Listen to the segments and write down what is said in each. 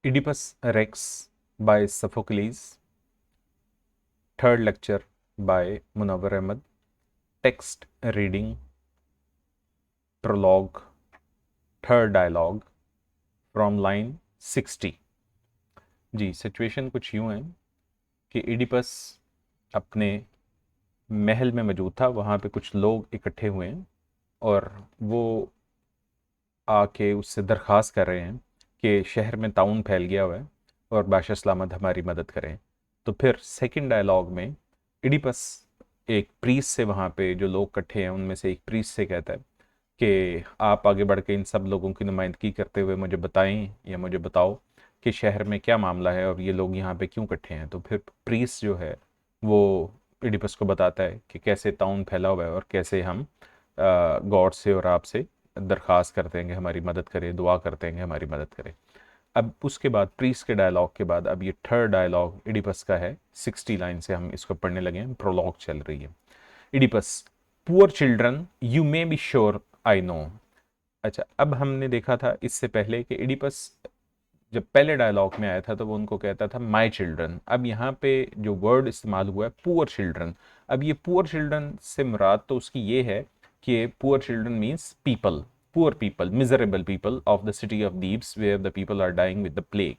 Oedipus Rex by Sophocles. Third lecture by Munawar Ahmed. Text reading. Prologue. Third dialogue from line 60. जी situation कुछ यूं है कि Oedipus अपने महल में मौजूद था। वहाँ पे कुछ लोग इकट्ठे हुए हैं और वो आके उससे दरख्वास्त कर रहे हैं कि शहर में ताउन फैल गया हुआ है और बादशाह सलामत हमारी मदद करें। तो फिर सेकंड डायलॉग में इडिपस एक प्रीस्ट से, वहाँ पे जो लोग इकट्ठे हैं उनमें से एक प्रीस्ट से कहता है कि आप आगे बढ़ के इन सब लोगों की नुमाइंदगी करते हुए मुझे बताएं या मुझे बताओ कि शहर में क्या मामला है और ये लोग यहाँ पे क्यों इकट्ठे हैं। तो फिर प्रीस्ट जो है वो इडिपस को बताता है कि कैसे ताउन फैला हुआ है और कैसे हम गॉड से और आपसे दरख्वास्त करते हैं कि हमारी मदद करें, दुआ करते हैं कि हमारी मदद करें। अब उसके बाद प्रीस्ट के डायलॉग के बाद अब ये थर्ड डायलॉग इडिपस का है। 60 लाइन से हम इसको पढ़ने लगे हैं, प्रोलॉग चल रही है। Oedipus, poor children you may be sure I know. अच्छा, अब हमने देखा था इससे पहले कि इडिपस जब पहले डायलॉग में आया था तो वो उनको कहता था माई चिल्ड्रन। अब यहाँ पे जो वर्ड इस्तेमाल हुआ है पुअर चिल्ड्रन। अब ये पुअर चिल्ड्रन से मुराद तो उसकी ये है कि poor children means people, poor people, miserable people of the city of Thebes where the people are dying with the plague,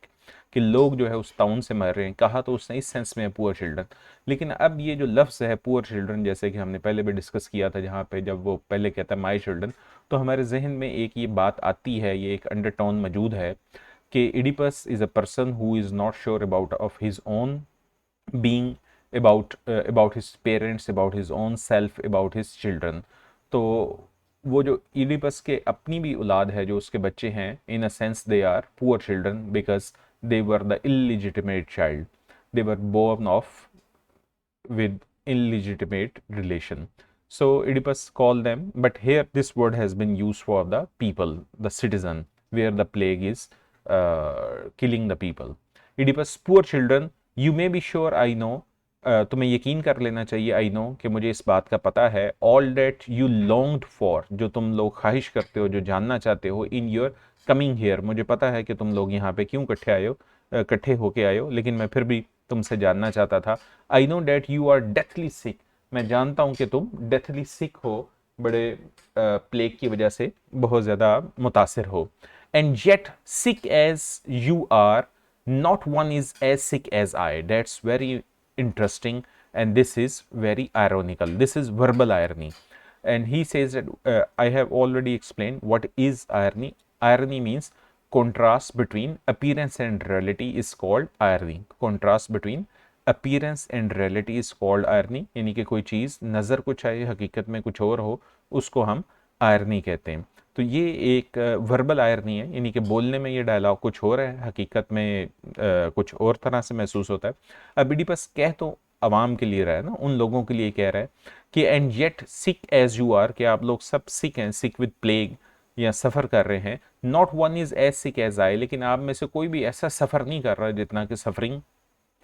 कि लोग जो है उस टाउन से मर रहे हैं। कहा तो उसने इस सेंस में है पुअर चिल्ड्रन, लेकिन अब ये जो लफ्ज़ है पुअर चिल्ड्रन, जैसे कि हमने पहले भी डिस्कस किया था, जहाँ पे जब वो पहले कहता है माई चिल्ड्रन, तो हमारे जहन में एक ये बात आती है, ये एक अंडरटोन मौजूद है कि Oedipus is a person who is not sure about of his own being, about his parents, about his own self, about his children। तो वो जो इडिपस के अपनी भी औलाद है, जो उसके बच्चे हैं, in a sense they are poor children because they were the illegitimate child, they were born of with illegitimate relation. So Oedipus called them, but here this word has been used for the people, the citizen, where the plague is killing the people. Oedipus, poor children, you may be sure I know, तुम्हें यकीन कर लेना चाहिए, I know, कि मुझे इस बात का पता है, all that you longed for, जो तुम लोग ख्वाहिश करते हो, जो जानना चाहते हो, इन योर कमिंग हेयर, मुझे पता है कि तुम लोग यहाँ पे क्यों इकट्ठे आए हो, इकट्ठे होके आए हो, लेकिन मैं फिर भी तुमसे जानना चाहता था। I know that you are deathly sick, मैं जानता हूं कि तुम डेथली सिक हो, बड़े प्लेग की वजह से बहुत ज़्यादा मुतासिर हो। And yet sick as you are, not one is as sick as I. That's very interesting, and this is very ironical. This is verbal irony. And he says that I have already explained what is irony. Irony means contrast between appearance and reality is called irony. Contrast between appearance and reality is called irony. यानी कि कोई चीज़ नज़र कुछ आए, हकीकत में कुछ और हो, उसको हम आयरनी कहते हैं। तो ये एक वर्बल आयरनी है, यानी कि बोलने में ये डायलॉग कुछ हो रहा है, हकीकत में कुछ और तरह से महसूस होता है। अब इडिपस कह तो आवाम के लिए रहा है ना, उन लोगों के लिए कह रहा है कि and yet sick as you are, कि आप लोग सब सिक हैं, सिक विद प्लेग, या सफ़र कर रहे हैं। Not one is as sick as I, लेकिन आप में से कोई भी ऐसा सफ़र नहीं कर रहा जितना कि सफरिंग,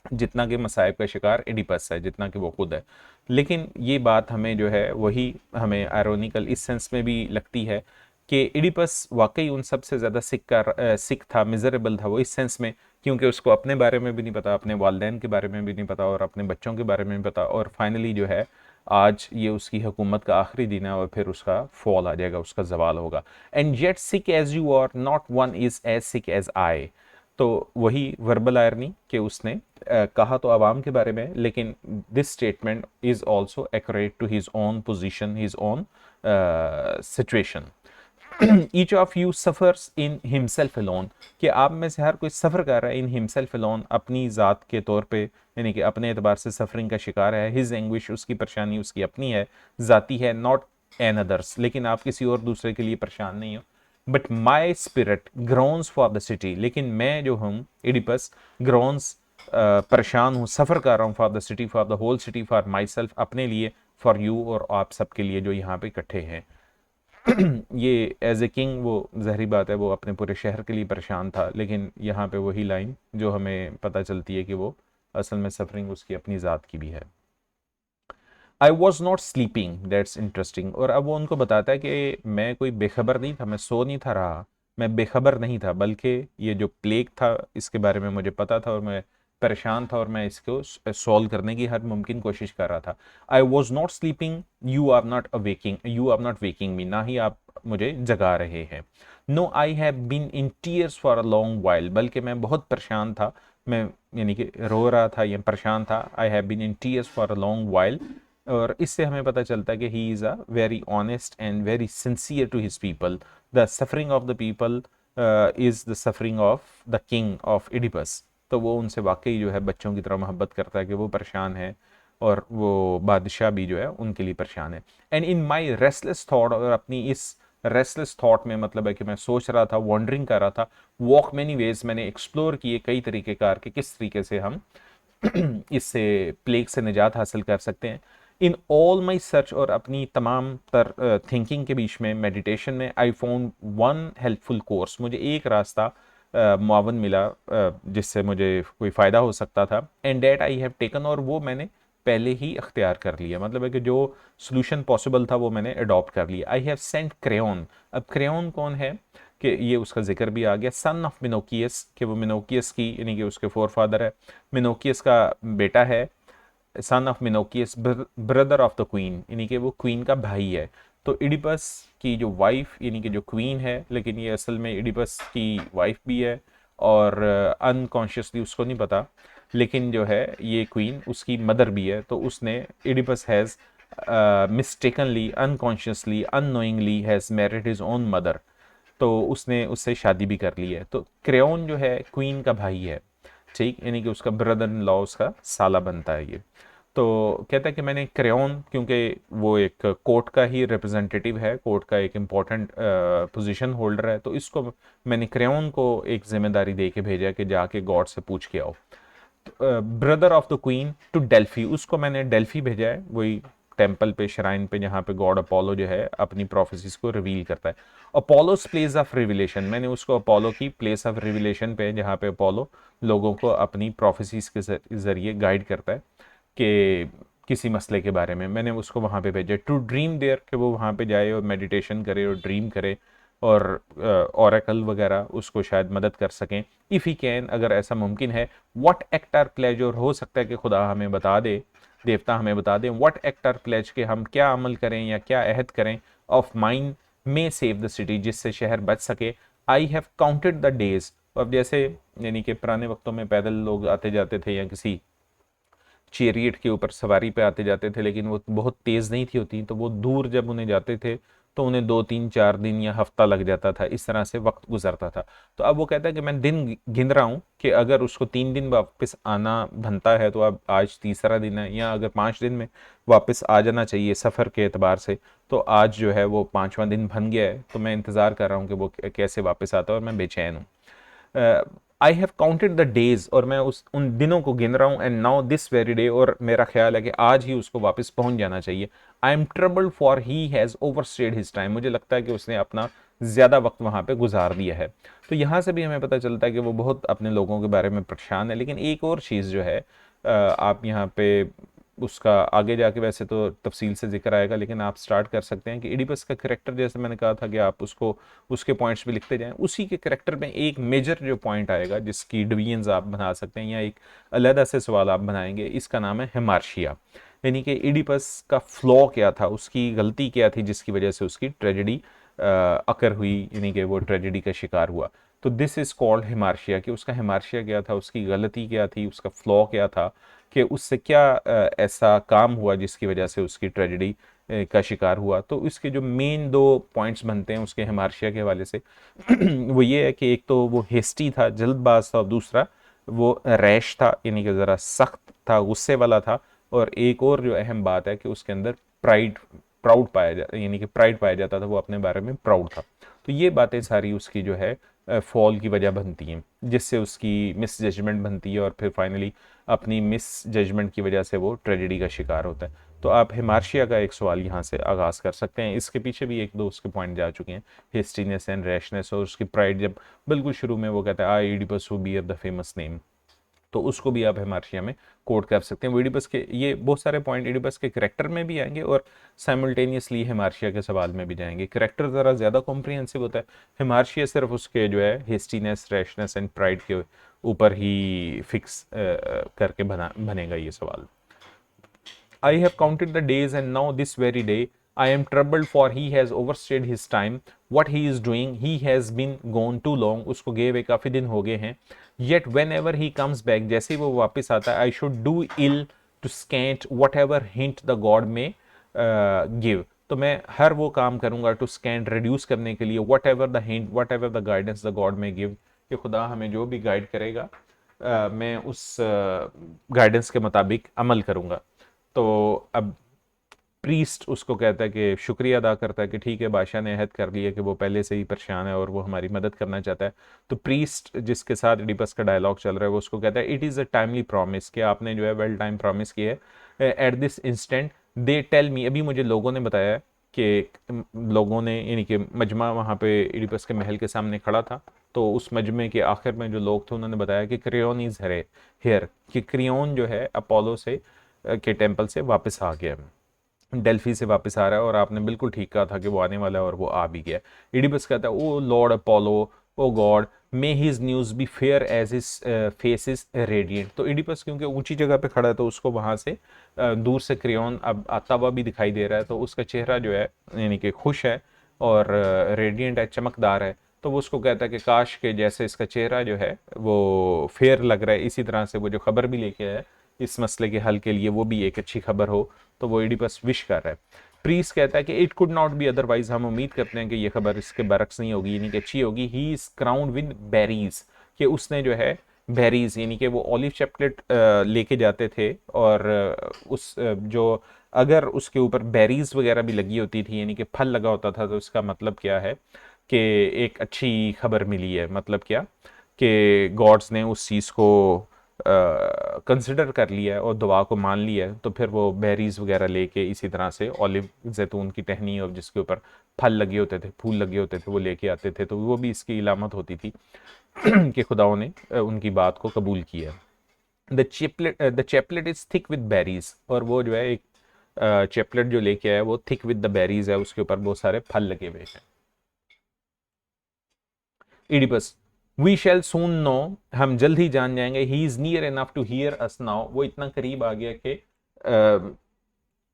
जितना कि मसाइब का शिकार इडिपस है, जितना कि वो खुद है। लेकिन ये बात हमें जो है वही हमें आयरोनिकल इस सेंस में भी लगती है कि इडिपस वाकई उन सबसे ज़्यादा सिक था, मिजरेबल था वो इस सेंस में, क्योंकि उसको अपने बारे में भी नहीं पता, अपने वालदैन के बारे में भी नहीं पता और अपने बच्चों के बारे में भी पता। और फाइनली जो है आज ये उसकी हुकूमत का आखिरी दिन है और फिर उसका फॉल आ जाएगा, उसका जवाल होगा। And yet sick as you are, not one is as sick as I. तो वही वर्बल आयरनी कि उसने कहा तो आवाम के बारे में, लेकिन this statement is also accurate to his own position, his own situation. Each of you suffers in himself alone, कि आप में से हर कोई सफ़र कर रहा है इन हिमसेल्फ अलोन, अपनी ज़ात के तौर पे, यानी कि अपने एतबार से सफरिंग का शिकार है। हिज एंग्विश, उसकी परेशानी उसकी अपनी है, ज़ाती है, नॉट एन अदर्स, लेकिन आप किसी और दूसरे के लिए परेशान नहीं हो। But my spirit groans for the city, लेकिन मैं जो हूँ इडिपस, ग्रोन्स, परेशान हूँ, सफ़र कर रहा हूँ, for the city, for the whole city, for myself, अपने लिए, फॉर यू, और आप सबके लिए जो यहाँ पे इकट्ठे हैं। ये एज ए किंग, वो जहरी बात है, वो अपने पूरे शहर के लिए परेशान था, लेकिन यहाँ पे वही लाइन जो हमें पता चलती है कि वो असल में सफरिंग उसकी अपनी ज़ात की भी है। आई was not sleeping, that's interesting. और अब वो उनको बताता है कि मैं कोई बेखबर नहीं था, मैं सो नहीं था रहा। मैं बेखबर नहीं था, बल्कि ये जो प्लेग था इसके बारे में मुझे पता था और मैं परेशान था और मैं इसको सॉल्व करने की हर मुमकिन कोशिश कर रहा था। I was not sleeping, you are not waking me, ना ही आप मुझे जगा रहे हैं। No, I have been in tears for a long while, बल्कि मैं बहुत परेशान था, मैं यानी कि रो रहा था या परेशान था। I have been in tears for a long while, और इससे हमें पता चलता है कि he is a very honest and very sincere to his people. The suffering of the people is the suffering of the king of Oedipus. तो वो उनसे वाकई जो है बच्चों की तरह मोहब्बत करता है कि वो परेशान है और वो बादशाह भी जो है उनके लिए परेशान है। And in my restless thought, और अपनी इस रेस्टलेस थॉट में मतलब है कि मैं सोच रहा था, वॉन्डरिंग कर रहा था, वॉक मैनी वेज, मैंने एक्सप्लोर किए कई तरीके कार के किस तरीके से हम इससे प्लेग से निजात हासिल कर सकते हैं। इन ऑल माई सर्च, और अपनी तमाम तर थिंकिंग के बीच में, मेडिटेशन में, I found one helpful course, मुझे एक रास्ता मुआवन मिला जिससे मुझे कोई फ़ायदा हो सकता था। And that I have taken, और वो मैंने पहले ही अख्तियार कर लिया, मतलब है कि जो सोल्यूशन पॉसिबल था वो मैंने अडॉप्ट कर लिया। I have sent crane. अब क्रेन कौन है कि ये उसका जिक्र भी आ गया, सन ऑफ मिनोकियस, कि वो मिनोकियस की यानी कि उसके फोर फादर है, मिनोकियस का बेटा है, son of Menoeceus, brother of the queen, यानी कि वो क्वीन का भाई है। तो इडिपस की जो वाइफ यानी कि जो क्वीन है, लेकिन ये असल में इडिपस की वाइफ भी है और अनकॉन्शियसली उसको नहीं पता, लेकिन जो है ये क्वीन उसकी मदर भी है। तो उसने, Oedipus has mistakenly, unconsciously, unknowingly has married his own mother, तो उसने उससे शादी भी कर ली है। तो क्रेओन जो है क्वीन का भाई है, ठीक, यानी कि उसका ब्रदर इन लॉ, उसका साला बनता है ये। तो कहता है कि मैंने क्रेओन, क्योंकि वो एक कोर्ट का ही रिप्रेजेंटेटिव है, कोर्ट का एक इम्पॉर्टेंट पोजीशन होल्डर है, तो इसको मैंने क्रेओन को एक जिम्मेदारी दे के भेजा कि जाके गॉड से पूछ के आओ। Brother of the queen to Delphi, उसको मैंने डेल्फी भेजा है, वही टेम्पल पे, श्राइन पे, जहाँ पे गॉड अपोलो जो है अपनी प्रोफेसिस को रिवील करता है। अपोलोस प्लेस ऑफ रिविलेशन, मैंने उसको अपोलो की प्लेस ऑफ रिविलेशन पे, जहाँ पे अपोलो लोगों को अपनी प्रोफेसिस के जरिए गाइड करता है कि किसी मसले के बारे में, मैंने उसको वहाँ पे भेजा। टू ड्रीम देयर, कि वो वहाँ पे जाए और मेडिटेशन करे और ड्रीम करे, और ओरेकल वगैरह उसको शायद मदद कर सकें, इफ़ ही कैन, अगर ऐसा मुमकिन है। व्हाट एक्ट आर प्लेज, और हो सकता है कि खुदा हमें बता दे, देवता हमें बता दें, व्हाट एक्ट आर प्लेज, के हम क्या अमल करें या क्या अहद करें, of mine may save the city, जिससे शहर बच सके। I have counted the days, अब जैसे यानी कि पुराने वक्तों में पैदल लोग आते जाते थे या किसी चेरियट के ऊपर सवारी पे आते जाते थे, लेकिन वो बहुत तेज़ नहीं थी होती, तो वो दूर जब उन्हें जाते थे तो उन्हें 2 3 4 दिन या हफ्ता लग जाता था, इस तरह से वक्त गुजरता था। तो अब वो कहता है कि मैं दिन गिन रहा हूँ कि अगर उसको 3 दिन वापस आना बनता है तो अब आज तीसरा दिन है, या अगर 5 दिन में वापस आ जाना चाहिए सफ़र के एतबार से, तो आज जो है वो 5वां दिन बन गया है। तो मैं इंतज़ार कर रहा हूँ कि वो कैसे वापस आता है, और मैं बेचैन हूँ। I have counted the days, और मैं उन दिनों को गिन रहा हूँ। And now this very day, और मेरा ख्याल है कि आज ही उसको वापस पहुंच जाना चाहिए। I am troubled for he has overstayed his time, मुझे लगता है कि उसने अपना ज़्यादा वक्त वहाँ पे गुजार दिया है। तो यहाँ से भी हमें पता चलता है कि वो बहुत अपने लोगों के बारे में परेशान है। लेकिन एक और चीज़ जो है, आप यहाँ पे उसका आगे जाके वैसे तो तफसील से जिक्र आएगा, लेकिन आप स्टार्ट कर सकते हैं कि इडिपस का करेक्टर, जैसे मैंने कहा था कि आप उसको उसके पॉइंट्स भी लिखते जाएं, उसी के करेक्टर में एक मेजर जो पॉइंट आएगा जिसकी डिवीजन्स आप बना सकते हैं या एक अलहदा से सवाल आप बनाएंगे, इसका नाम है हिमार्शिया। यानी कि इडिपस का फ्लॉ क्या था, उसकी गलती क्या थी जिसकी वजह से उसकी ट्रेजेडी अकर हुई, यानी कि वो ट्रेजेडी का शिकार हुआ। तो दिस इज़ कॉल्ड हिमार्शिया, कि उसका हिमार्शिया क्या था, उसकी गलती क्या थी, उसका फ्लॉ क्या था, कि उससे क्या ऐसा काम हुआ जिसकी वजह से उसकी ट्रेजेडी का शिकार हुआ। तो इसके जो मेन 2 पॉइंट्स बनते हैं उसके हिमार्शिया के हवाले से वो ये है कि एक तो वो हेस्टी था, जल्दबाज था, और दूसरा वो रैश था, यानी कि ज़रा सख्त था, गुस्से वाला था। और एक और जो अहम बात है कि उसके अंदर प्राउड पाया जाता, यानी कि प्राइड पाया जाता था, वो अपने बारे में प्राउड था। तो ये बातें सारी उसकी जो है फॉल की वजह बनती हैं, जिससे उसकी मिस जजमेंट बनती है, और फिर फाइनली अपनी मिस जजमेंट की वजह से वो ट्रेजेडी का शिकार होता है। तो आप हिमार्शिया का एक सवाल यहाँ से आगाज़ कर सकते हैं। इसके पीछे भी एक दो उसके पॉइंट जा चुके हैं, हेस्टीनेस एंड रैशनेस, और उसकी प्राइड, जब बिल्कुल शुरू में वो कहता है I Oedipus who bear the famous name. तो उसको भी आप हेमार्शिया में कोट कर सकते हैं। ओइडिपस के ये बहुत सारे पॉइंट ओइडिपस के करैक्टर में भी आएंगे और साइमल्टेनियसली हेमार्शिया के सवाल में भी जाएंगे। करैक्टर ज़रा ज़्यादा कॉम्प्रिहेंसिव होता है, हेमार्शिया सिर्फ उसके जो है हेस्टीनेस, रैशनेस एंड प्राइड के ऊपर ही फिक्स करके बनेगा ये सवाल। I have counted the days and now this very day I am troubled for he has overstayed his time. What he is doing, he has been gone too long. उसको गए हुए काफ़ी दिन हो गए हैं। Yet whenever he comes back, जैसे ही वो वापस आता है, I should do ill to scant whatever hint the God may give. तो मैं हर वो काम करूँगा to scant, reduce करने के लिए, whatever the hint, whatever the guidance the God may give, कि खुदा हमें जो भी गाइड करेगा मैं उस गाइडेंस के मुताबिक अमल करूँगा। तो अब प्रीस्ट उसको कहता है कि शुक्रिया अदा करता है कि ठीक है, बादशाह ने अहद कर लिया कि वो पहले से ही परेशान है और वो हमारी मदद करना चाहता है। तो प्रीस्ट जिसके साथ इडिपस का डायलॉग चल रहा है वो उसको कहता है it is a timely promise, कि आपने जो है वेल टाइम प्रॉमिस की है। At this instant they tell me, अभी मुझे लोगों ने बताया कि लोगों ने यानी कि मजमा वहाँ पे इडिपस के महल के सामने खड़ा था, तो उस मजमे के आखिर में जो लोग थे उन्होंने बताया कि क्रियोन इज़ हेयर, कि क्रियोन जो है अपोलो से के टेम्पल से वापस आ गया, डेल्फी से वापस आ रहा है, और आपने बिल्कुल ठीक कहा था कि वो आने वाला है और वो आ भी गया। इडिपस कहता है O lord Apollo, O god, may his news be fair as his face is radiant. तो इडिपस क्योंकि ऊंची जगह पे खड़ा है तो उसको वहाँ से दूर से क्रियोन अब आता हुआ भी दिखाई दे रहा है, तो उसका चेहरा जो है यानी कि खुश है और रेडिएंट है, चमकदार है। तो वो उसको कहता है कि काश के जैसे इसका चेहरा जो है वो फेयर लग रहा है, इसी तरह से वो जो खबर भी लेके आया इस मसले के हल के लिए वो भी एक अच्छी खबर हो। तो वो इडिपस विश कर रहा है। प्रीस कहता है कि it could not be otherwise, हम उम्मीद करते हैं कि ये खबर इसके बरक्स नहीं होगी, यानी कि अच्छी होगी। He is crowned with berries, कि उसने जो है बेरीज यानी कि वो ऑलिव चॉकलेट लेके जाते थे, और उस जो अगर उसके ऊपर बेरीज वगैरह भी लगी होती थी यानी कि फल लगा होता था, तो इसका मतलब क्या है कि एक अच्छी खबर मिली है। मतलब क्या कि गॉड्स ने उस चीज़ को कंसिडर कर लिया है और दुआ को मान लिया है। तो फिर वो बेरीज वगैरह लेके इसी तरह से ऑलिव जैतून की टहनी और जिसके ऊपर फल लगे होते थे, फूल लगे होते थे, वो लेके आते थे। तो वो भी इसकी इलामत होती थी कि खुदाओं ने उनकी बात को कबूल किया। The chaplet is thick with berries, और वो जो है एक चैपलेट जो लेके आया वो थिक विद द बेरीज है, उसके ऊपर बहुत सारे फल लगे हुए हैं। Oedipus we shall soon know, हम जल्द ही जान जाएंगे। He is near enough to hear us now, वो इतना करीब आ गया कि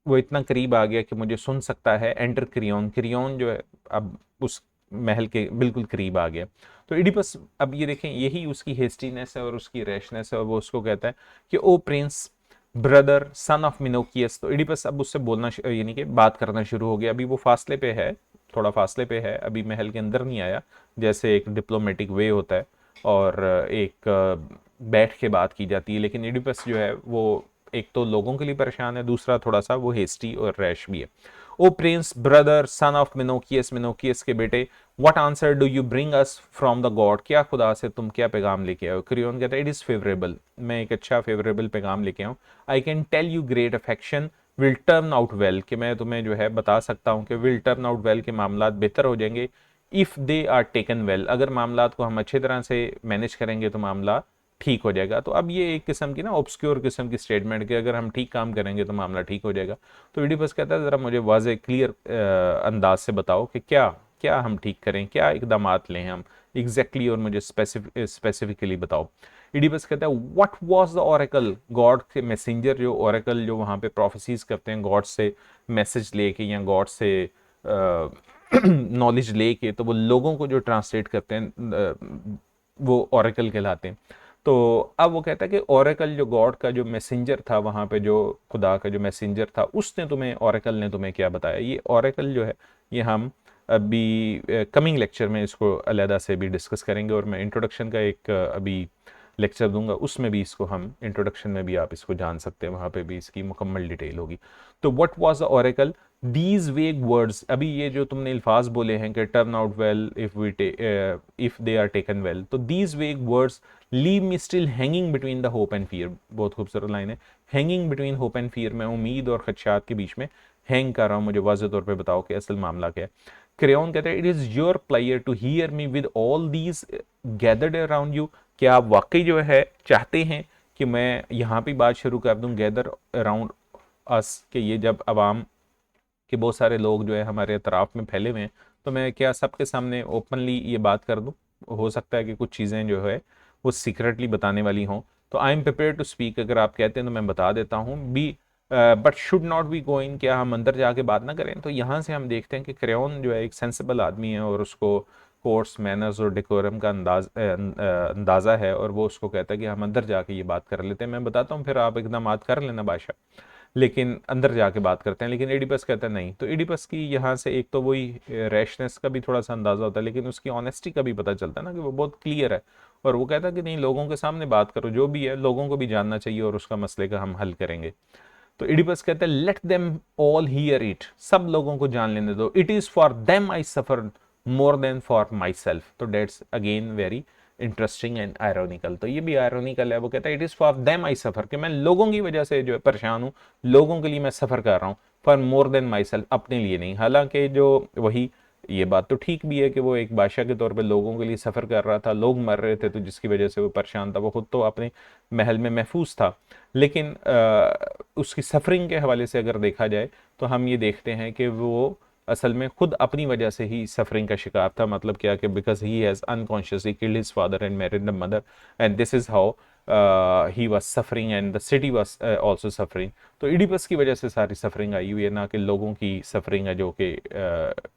वो इतना करीब आ गया कि मुझे सुन सकता है। एंटर क्रियोन, क्रियोन जो है अब उस महल के बिल्कुल करीब आ गया। तो इडिपस अब ये देखें यही उसकी हेस्टीनेस है और उसकी रैशनेस है, और वो उसको कहता है कि ओ प्रिंस ब्रदर सन ऑफ मिनोकियस। तो इडिपस अब उससे बोलना यानी कि बात करना शुरू हो गया। अभी वो फासले पे है, थोड़ा फासले पे है, अभी महल के अंदर नहीं आया, जैसे एक डिप्लोमेटिक वे होता है और एक बैठ के बात की जाती है। लेकिन इडिपस जो है वो एक तो लोगों के लिए परेशान है, दूसरा थोड़ा सा वो हेस्टी और रैश भी है। ओ प्रिंस ब्रदर सन ऑफ मिनोकियस, मिनोकियस के बेटे, what answer do you bring us from the God, क्या खुदा से तुम क्या पैगाम लेके आए हो। क्रियोन कहता है इट इज फेवरेबल, मैं एक अच्छा फेवरेबल पैगाम लेके आऊँ। I can tell you great affection will turn out well, कि मैं तुम्हें जो है बता सकता हूँ कि विल टर्न आउट वेल के मामला बेहतर हो जाएंगे। If they are taken well, अगर मामला को हम अच्छी तरह से मैनेज करेंगे तो मामला ठीक हो जाएगा। तो अब ये एक किस्म की ना ऑब्सक्योर किस्म की स्टेटमेंट कि अगर हम ठीक काम करेंगे तो मामला ठीक हो जाएगा। तो इडिपस कहता है ज़रा मुझे वाज़े क्लियर अंदाज से बताओ कि क्या क्या हम ठीक करें, क्या इकदाम लें हम एग्जैक्टली और मुझे स्पेसिफिकली बताओ। इडिपस कहता है what was the Oracle, God के मैसेंजर जो ओरेकल जो वहाँ पे प्रोफेसीज करते हैं गॉड से मैसेज लेके या गॉड से नॉलेज लेके, तो वो लोगों को जो ट्रांसलेट करते हैं वो ओरेकल कहलाते हैं। तो अब वो कहता है कि ओरेकल जो गॉड का जो मैसेंजर था वहाँ पे, जो खुदा का जो मैसेंजर था, उसने तुम्हें, ओरेकल ने तुम्हें क्या बताया। ये ओरेकल जो है ये हम अभी कमिंग लेक्चर में इसको अलहदा से भी डिस्कस करेंगे, और मैं इंट्रोडक्शन का एक अभी लेक्चर दूंगा, उसमें भी इसको हम इंट्रोडक्शन में भी आप इसको जान सकते हैं, वहाँ पे भी इसकी मुकम्मल डिटेल होगी। तो what was the oracle, these vague words, अभी ये जो तुमने अल्फाज बोले हैं कि turn out well if they are taken well, तो these vague words leave me still hanging between the hope and fear, बहुत खूबसूरत लाइन है, hanging between hope and fear, मैं उम्मीद और खदशात के बीच में हैंग कर रहा हूँ, मुझे वाज़ेह तौर पे बताओ कि असल मामला क्या है। क्रेओन कहते हैं it is your pleasure to hear me with all these gathered around you, क्या आप वाकई जो है चाहते हैं कि मैं यहाँ पे बात शुरू कर दूँ गैदर अराउंड अस, कि ये जब आवाम के बहुत सारे लोग जो है हमारे अतराफ में फैले हुए हैं, तो मैं क्या सबके सामने ओपनली ये बात कर दूँ? हो सकता है कि कुछ चीज़ें जो है वो सीक्रेटली बताने वाली हों, तो I am prepare to speak, अगर आप कहते हैं तो मैं बता देता हूँ। Be but should not be going, क्या हम अंदर जाके बात ना करें? तो यहाँ से हम देखते हैं कि क्रेयोन जो है एक सेंसिबल आदमी है और उसको कोर्स मैनर्स और डेकोरम का अंदाज़ा है, और वो उसको कहता है कि हम अंदर जाके ये बात कर लेते हैं, मैं बताता हूँ फिर आप एकदम बात कर लेना बादशाह, लेकिन अंदर जाके बात करते हैं। लेकिन एडिपस कहता है नहीं। तो एडिपस की यहाँ से एक तो वही रैशनेस का भी थोड़ा सा अंदाज़ा होता है, लेकिन उसकी ऑनेस्टी का भी पता चलता है ना कि वो बहुत क्लियर है, और वो कहता है कि नहीं, लोगों के सामने बात करो, जो भी है लोगों को भी जानना चाहिए और उसका मसले का हम हल करेंगे। तो इडिपस कहते हैं let them all hear it, सब लोगों को जान लेने दो, it is for them I suffer more than for myself. तो that's again very interesting and ironical. तो ये भी आयरोनिकल है, वो कहता है it is for them I suffer, कि मैं लोगों की वजह से जो है परेशान हूँ, लोगों के लिए मैं सफर कर रहा हूँ, for more than my self, अपने लिए नहीं। हालांकि जो वही ये बात तो ठीक भी है कि वो एक बादशाह के तौर पे लोगों के लिए सफ़र कर रहा था, लोग मर रहे थे, तो जिसकी वजह से वो परेशान था, वो खुद तो अपने महल में महफूज था, लेकिन उसकी सफरिंग के हवाले से अगर देखा जाए तो हम ये देखते हैं कि वो असल में खुद अपनी वजह से ही सफरिंग का शिकार था। मतलब क्या कि because he has unconsciously killed his father and married the mother, and this is how he was suffering and the city was also suffering. तो इडिपस की वजह से सारी सफरिंग आई हुई है, ना कि लोगों की सफरिंग है जो कि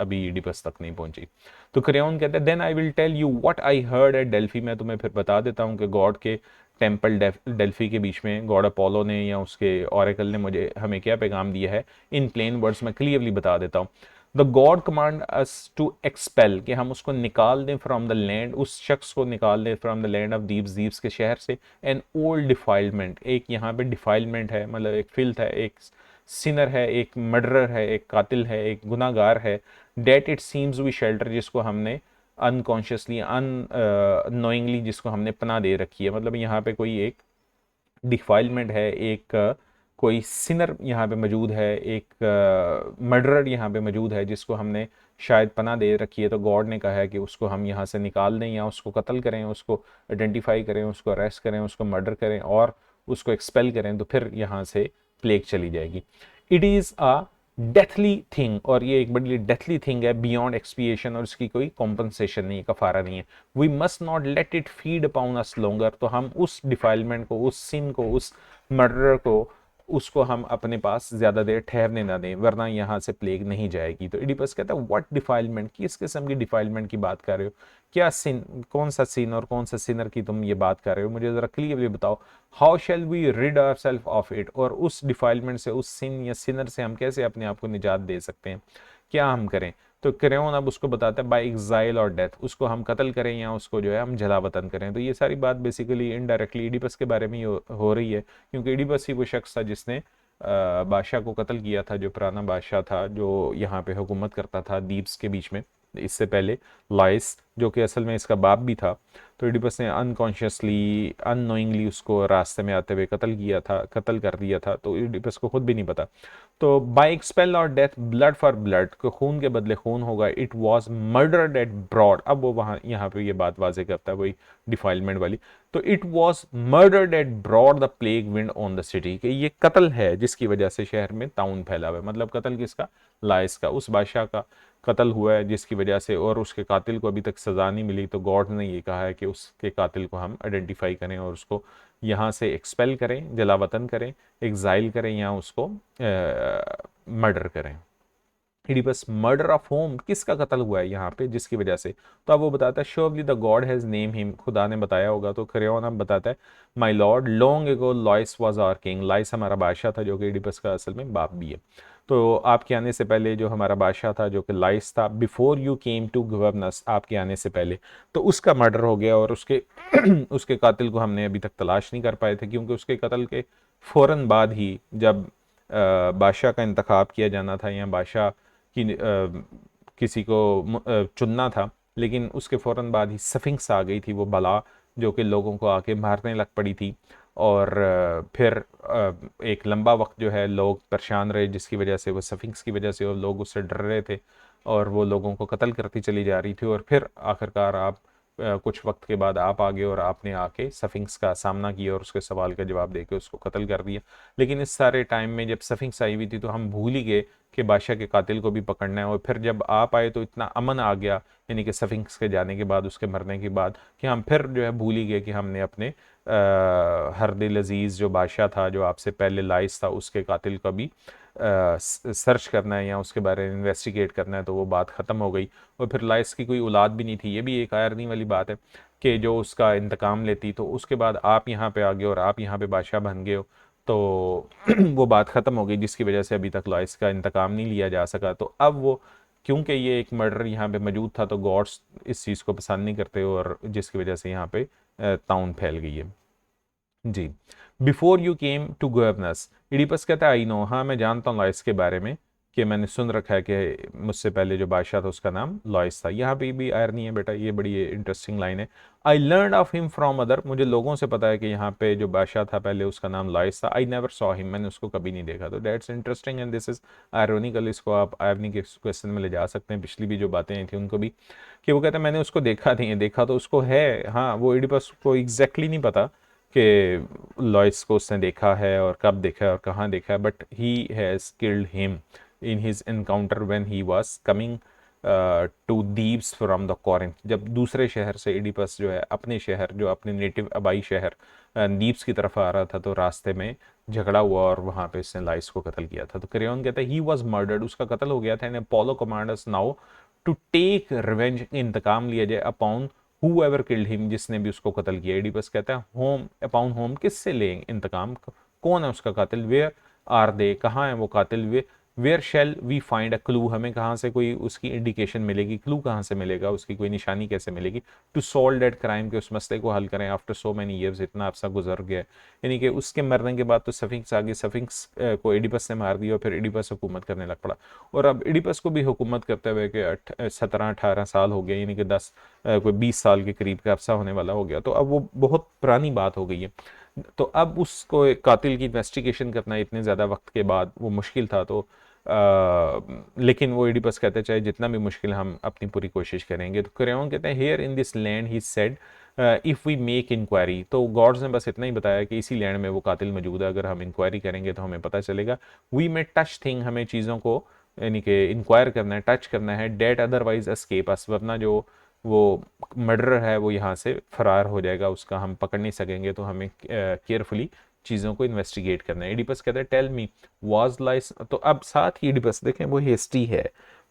अभी इडिपस तक नहीं पहुंची। तो क्रेयोन कहते हैं then I will tell you what I heard at Delphi, मैं तुम्हें फिर बता देता हूँ कि गॉड के टेम्पल डेल्फी के बीच में गॉड अपोलो ने या उसके ऑरेकल ने मुझे हमें क्या पैगाम दिया है, इन प्लेन वर्ड्स में क्लियरली बता देता हूँ। The god command us to expel, कि हम उसको निकाल दें फ्रॉम द लैंड, उस शख्स को निकाल दें from the land of Deep's, Deep's के शहर से, एन ओल्ड डिफाइलमेंट, एक यहाँ पे डिफाइलमेंट है, मतलब एक फिल्थ है, एक सिनर है, एक मर्डरर है, एक कातिल है, एक गुनाहगार है, that it seems we shelter, जिसको हमने अनकॉन्शियसली अननोइंगली जिसको हमने पनाह दे रखी है। मतलब यहाँ पे कोई एक डिफाइलमेंट है, एक कोई सिनर यहाँ पे मौजूद है, एक मर्डरर यहाँ पे मौजूद है जिसको हमने शायद पनाह दे रखी है। तो गॉड ने कहा है कि उसको हम यहाँ से निकाल दें, या उसको कत्ल करें, उसको आइडेंटिफाई करें, उसको अरेस्ट करें, उसको मर्डर करें और उसको एक्सपेल करें, तो फिर यहाँ से प्लेग चली जाएगी। It is a deathly thing, और ये एक बड़ी डेथली थिंग है, बियॉन्ड एक्सपिएशन, और इसकी कोई कॉम्पनसेशन नहीं है, कफारा नहीं है। We must not let it feed upon us longer, तो हम उस डिफाइलमेंट को, उस सिन को, उस मर्डर को, उसको हम अपने पास ज़्यादा देर ठहरने ना दें, वरना यहाँ से प्लेग नहीं जाएगी। तो इडिपस कहता है व्हाट डिफाइलमेंट, किस किस्म की डिफाइलमेंट की बात कर रहे हो, क्या सिन, कौन सा सिन और कौन सा सिनर की तुम ये बात कर रहे हो, मुझे ज़रा क्लियरली बताओ। How shall we rid our self of it, और उस डिफाइलमेंट से, उस सिन या सिनर से हम कैसे अपने आप को निजात दे सकते हैं, क्या हम करें? तो क्रेयोन अब उसको बताता है बाय एग्जाइल और डेथ, उसको हम कत्ल करें या उसको जो है हम जला वतन करें। तो ये सारी बात बेसिकली इनडायरेक्टली इडिपस के बारे में ही हो रही है, क्योंकि इडिपस ही वो शख्स था जिसने बादशाह को कत्ल किया था, जो पुराना बादशाह था जो यहाँ पे हुकूमत करता था दीप्स के बीच में, इससे पहले लाइस, जो कि असल में इसका बाप भी था। तो इडिपस ने अनकॉन्शियसली अननोइंगली उसको रास्ते में आते हुए कत्ल कर दिया था, तो इडिपस को खुद भी नहीं पता। तो by expel or death, blood for blood, को खून के बदले खून होगा। It was murdered abroad, अब वो वहाँ यहाँ पे ये बात वाजे करता है वही डिफाइलमेंट वाली। तो it was murdered abroad the plague wind on the city, कि ये कत्ल है जिसकी वजह से शहर में ताउन फैला हुआ है। मतलब कत्ल किसका? लाइस का, उस बादशाह का कत्ल हुआ है जिसकी वजह से, और उसके कातिल को अभी तक सज़ा नहीं मिली। तो गॉड ने ये कहा है कि उसके कातिल को हम आइडेंटिफाई करें और उसको यहाँ से एक्सपेल करें, जलावतन करें, एग्जाइल करें, या उसको मर्डर करें। इडिपस मर्डर ऑफ होम, किसका कत्ल हुआ है यहाँ पे जिसकी वजह से? तो अब वो बताता है surely the God has name him, खुदा ने बताया होगा। तो क्रेयोन अब बताता है my lord long ago Laius was our king, Laius हमारा बादशाह था जो कि इडिपस का असल में बाप भी है। तो आपके आने से पहले जो हमारा बादशाह था जो कि लाइस था, before you came to govern us, आपके आने से पहले, तो उसका मर्डर हो गया, और उसके उसके कातिल को हमने अभी तक तलाश नहीं कर पाए थे, क्योंकि उसके कत्ल के फ़ौरन बाद ही जब बादशाह का इंतखाब किया जाना था या बादशाह कि किसी को चुनना था, लेकिन उसके फ़ौरन बाद ही सफिंक्स आ गई थी, वो बला जो कि लोगों को आके मारने लग पड़ी थी। और फिर एक लंबा वक्त जो है लोग परेशान रहे, जिसकी वजह से वो सफिंक्स की वजह से वो लोग उससे डर रहे थे और वो लोगों को कत्ल करती चली जा रही थी। और फिर आखिरकार आप कुछ वक्त के बाद आप आ गए और आपने आके सफिंक्स का सामना किया और उसके सवाल का जवाब देके उसको कत्ल कर दिया। लेकिन इस सारे टाइम में जब सफिंक्स आई हुई थी तो हम भूल ही गए कि बादशाह के कातिल को भी पकड़ना है। और फिर जब आप आए तो इतना अमन आ गया, यानी कि सफिंक्स के जाने के बाद, उसके मरने के बाद, कि हम फिर जो है भूल ही गए कि हमने अपने हरदिल अजीज़ जो बादशाह था, जो आपसे पहले लाइस था, उसके कातिल का भी सर्च करना है या उसके बारे में इन्वेस्टिगेट करना है। तो वो बात ख़त्म हो गई। और फिर लाइस की कोई औलाद भी नहीं थी। ये भी एक आयरनी वाली बात है कि जो उसका इंतकाम लेती, तो उसके बाद आप यहाँ पे आ गए और आप यहाँ पे बादशाह बन गए हो, तो वो बात ख़त्म हो गई, जिसकी वजह से अभी तक लाइस का इंतकाम नहीं लिया जा सका। तो अब वो, क्योंकि ये एक मर्डर यहाँ पे मौजूद था, तो गॉड्स इस चीज़ को पसंद नहीं करते और जिसकी वजह से यहाँ पे ताउन फैल गई है। जी। Before you came to govern us, Oedipus कहता है आई नो, हाँ मैं जानता हूँ लॉयस के बारे में, कि मैंने सुन रखा है कि मुझसे पहले जो बादशाह था उसका नाम लॉयस था। यहाँ पे भी आयरनी है बेटा, ये बड़ी इंटरेस्टिंग लाइन है। I learn of him from other, मुझे लोगों से पता है कि यहाँ पे जो बादशाह था पहले उसका नाम लॉयस था। आई नेवर सॉ हिम, मैंने उसको कभी नहीं देखा। तो that's interesting and this is ironical. इसको आप आयरनी के क्वेश्चन में ले जा सकते हैं, पिछली भी जो बातें आई थी उनको भी, कि वो कहते हैं मैंने उसको देखा नहीं है। देखा तो उसको है, हाँ, वो इडिपस को एग्जैक्टली नहीं पता कि लॉयस को उसने देखा है और कब देखा है और कहाँ देखा है, but he has killed him in his encounter when he was coming to Thebes from the Corinth. जब दूसरे शहर से इडिपस जो है अपने शहर, जो अपने नेटिव आबाई शहर दीव्स की तरफ आ रहा था, तो रास्ते में झगड़ा हुआ और वहाँ पे इसने लाइस को कत्ल किया था। तो क्रेयोन कहता है ही वॉज मर्डर्ड, उसका कत्ल हो गया था। And Apollo commands now to take revenge, इंतकाम लिया जाए अपॉन whoever killed him, जिसने भी उसको कत्ल किया। एडिपस कहता है होम अपॉन होम, किससे लें इंतकाम, कौन है उसका कातिल, वेयर आर दे, कहाँ है वो कातिल, where shall we find a clue, हमें कहाँ से कोई उसकी इंडिकेशन मिलेगी, क्लू कहाँ से मिलेगा, उसकी कोई निशानी कैसे मिलेगी, टू सॉल्व दैट क्राइम, के उस मसले को हल करें आफ्टर सो मैनी ईयर्स, इतना अरसा गुजर गया। यानी कि उसके मरने के बाद तो सफिंक्स आ गई, सफिंक्स को एडिपस ने मार दिया और फिर एडिपस हुकूमत करने लग पड़ा। और अब एडिपस को भी हुकूमत करते हुए कि 17-18 साल हो गए, यानी कि 10 कोई 20 साल के करीब का अरसा होने वाला हो गया। तो अब वो बहुत पुरानी बात हो गई है। तो अब उसको एक कातिल की इन्वेस्टिगेशन करना इतने ज़्यादा वक्त के बाद वो मुश्किल था। तो लेकिन वो एडिपस कहते हैं चाहे जितना भी मुश्किल हम अपनी पूरी कोशिश करेंगे। तो क्रेयोन कहते हैं here in this land he said if we make inquiry, तो गॉड्स ने बस इतना ही बताया कि इसी लैंड में वो कातिल मौजूद है, अगर हम इंक्वायरी करेंगे तो हमें पता चलेगा। वी मे टच थिंग, हमें चीज़ों को यानी कि इंक्वायर करना है, टच करना है। डेट अदरवाइज एस्केप अस, वरना जो वो मर्डरर है वो यहाँ से फरार हो जाएगा, उसका हम पकड़ नहीं सकेंगे। तो हमें केयरफुली चीज़ों को इन्वेस्टिगेट करना है। एडिपस कहता है टेल मी वाज लाइस, तो अब साथ ही एडिपस देखें वो हेस्टी है,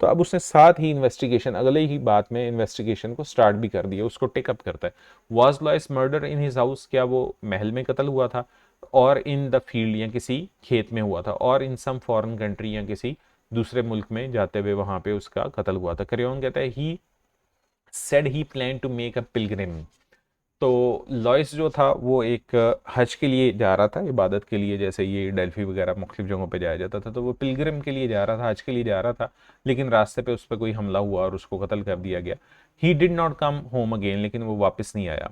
तो अब उसने साथ ही इन्वेस्टिगेशन, अगले ही बात में इन्वेस्टिगेशन को स्टार्ट भी कर दिया, उसको टेकअप करता है। Was Laius murder in his house, क्या वो महल में कत्ल हुआ था, और इन द फील्ड या किसी खेत में हुआ था, और इन सम फॉरेन कंट्री या किसी दूसरे मुल्क में जाते हुए वहां पे उसका कत्ल हुआ था। क्रेयोन कहता है he said he plan to make a pilgrim, तो लॉयस जो था वो एक हज के लिए जा रहा था, इबादत के लिए, जैसे ये डेल्फी वगैरह मुख्तलिफ जगहों पे जाया जाता था। तो वो पिलग्रिम के लिए जा रहा था, हज के लिए जा रहा था, लेकिन रास्ते पे उस पर कोई हमला हुआ और उसको कत्ल कर दिया गया। He did not come home again, लेकिन वो वापस नहीं आया।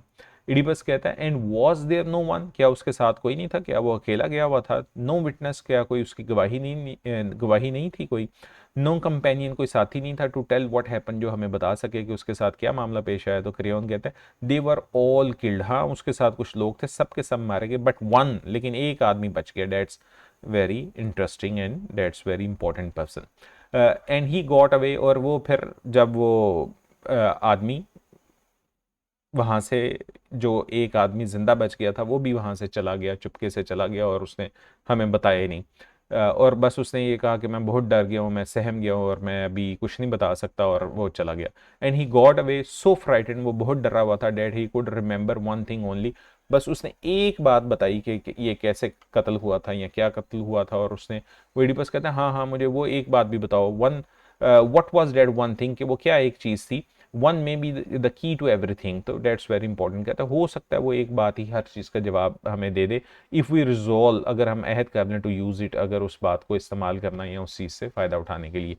इडिपस कहता है and was there no one, क्या उसके साथ कोई नहीं था, क्या वो अकेला गया हुआ था। नो विटनेस, क्या कोई उसकी गवाही नहीं थी कोई। नो कंपेनियन, कोई साथी नहीं था। टू टेल व्हाट हैपन, जो हमें बता सके कि उसके साथ क्या मामला पेश आया। तो क्रेयोन कहते हैं दे वर ऑल किल्ड, हाँ उसके साथ कुछ लोग थे, सबके सब मारे गए, बट वन, लेकिन एक आदमी बच गया। That's very interesting and that's very important person. And he got away, और वो फिर जब वो आदमी वहां से, जो एक आदमी जिंदा बच गया था, वो भी वहां से चला गया, चुपके से चला गया, और उसने हमें बताया ही नहीं। और बस उसने ये कहा कि मैं बहुत डर गया हूँ, मैं सहम गया हूँ और मैं अभी कुछ नहीं बता सकता, और वो चला गया। And he got away so frightened, वो बहुत डरा हुआ था। That he could remember one thing only, बस उसने एक बात बताई कि ये कैसे कत्ल हुआ था या क्या कत्ल हुआ था। और उसने, वो एडिपस कहता है हाँ हाँ मुझे वो एक बात भी बताओ। One what was that one thing, कि वो क्या एक चीज़ थी। One may be the key to everything, तो डेट्स वेरी इंपॉर्टेंट। कहता है हो सकता है वो एक बात ही हर चीज़ का जवाब हमें दे दे। इफ़ वी रिजॉल्व, अगर हम अहद कर लें, टू यूज़ इट, अगर उस बात को इस्तेमाल करना या उस चीज़ से फ़ायदा उठाने के लिए।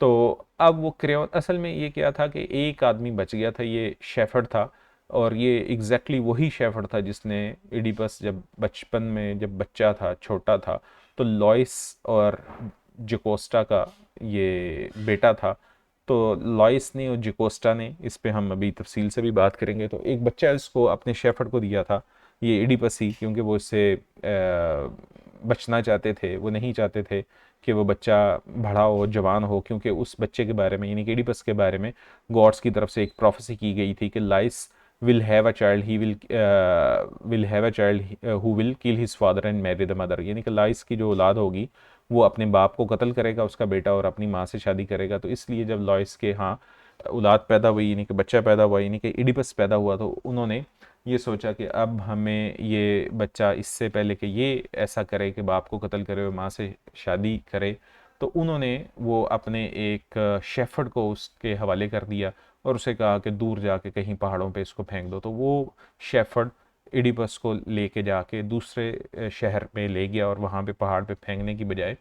तो अब वो क्रेयोन, असल में ये क्या था कि एक आदमी बच गया था, ये शेफर्ड था, और ये एग्जैक्टली वही शेफर्ड था जिसने इडिपस जब बचपन में, जब बच्चा था, छोटा था, तो लॉइस और जकोस्टा का ये बेटा था। तो लॉइस ने और जिकोस्टा ने, इस पे हम अभी तफसील से भी बात करेंगे। तो एक बच्चा इसको अपने शेफर्ड को दिया था, ये एडिपस ही, क्योंकि वो इससे बचना चाहते थे, वो नहीं चाहते थे कि वो बच्चा बड़ा हो, जवान हो, क्योंकि उस बच्चे के बारे में यानी कि एडिपस के बारे में गॉड्स की तरफ से एक प्रोफेसी की गई थी कि लाइस will have a child, he will have a child who will kill his father and marry the mother। यानी कि लाइस की जो औलाद होगी वो अपने बाप को कत्ल करेगा, उसका बेटा, और अपनी माँ से शादी करेगा। तो इसलिए जब लॉइस के यहाँ औलाद पैदा हुई, यानी कि बच्चा पैदा हुआ, यानी कि इडिपस पैदा हुआ, तो उन्होंने ये सोचा कि अब हमें ये बच्चा, इससे पहले कि ये ऐसा करे कि बाप को कत्ल करे और माँ से शादी करे, तो उन्होंने वो अपने एक शेफर्ड को उसके हवाले कर दिया और उसे कहा कि दूर जाके कहीं पहाड़ों पे इसको फेंक दो। तो वो शेफर्ड इडिपस को लेके जाके दूसरे शहर में ले गया और वहाँ पे पहाड़ पे फेंकने की बजाय